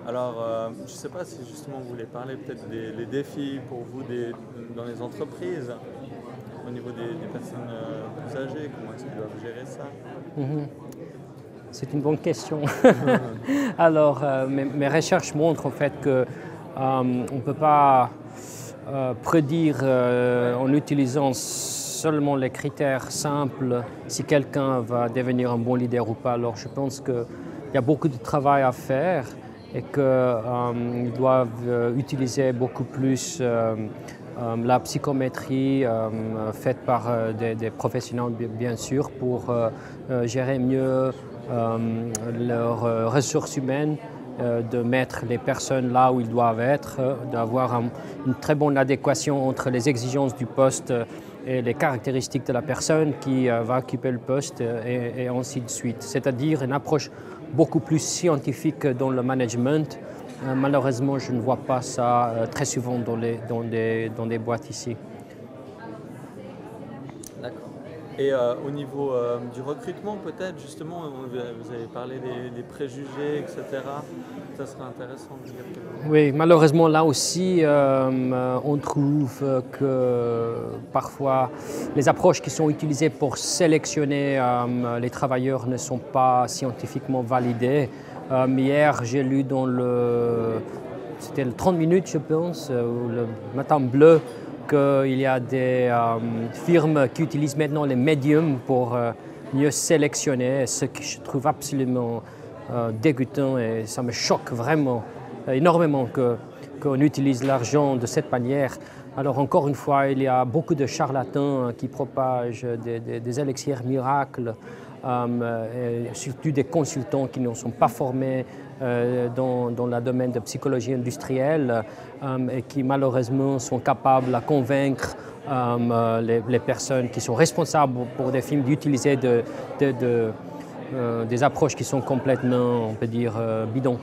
Alors, je ne sais pas si justement vous voulez parler peut-être des défis pour vous dans les entreprises, au niveau des personnes plus âgées, comment est-ce qu'ils doivent gérer ça? Mhm. C'est une bonne question. Alors, mes recherches montrent en fait que on ne peut pas prédire en utilisant seulement les critères simples si quelqu'un va devenir un bon leader ou pas. Alors, je pense qu'il y a beaucoup de travail à faire et qu'ils doivent utiliser beaucoup plus la psychométrie faite par des professionnels, bien sûr, pour gérer mieux leurs ressources humaines, de mettre les personnes là où ils doivent être, d'avoir une très bonne adéquation entre les exigences du poste et les caractéristiques de la personne qui va occuper le poste et ainsi de suite. C'est-à-dire une approche beaucoup plus scientifique dans le management. Malheureusement, je ne vois pas ça très souvent dans des boîtes ici. D'accord. Et au niveau du recrutement, peut-être, justement, vous avez parlé des préjugés, etc. Ça serait intéressant de dire quelque chose. Oui, malheureusement, là aussi, on trouve que parfois les approches qui sont utilisées pour sélectionner les travailleurs ne sont pas scientifiquement validées. Hier, j'ai lu c'était le 30 minutes, je pense, ou le Matin Bleu, qu'il y a des firmes qui utilisent maintenant les médiums pour mieux sélectionner, ce que je trouve absolument dégoûtant et ça me choque vraiment énormément qu'on utilise l'argent de cette manière. Alors encore une fois, il y a beaucoup de charlatans qui propagent des élixirs miracles, et surtout des consultants qui ne sont pas formés dans le domaine de psychologie industrielle et qui malheureusement sont capables de convaincre les personnes qui sont responsables pour des films d'utiliser des approches qui sont complètement, on peut dire, bidons.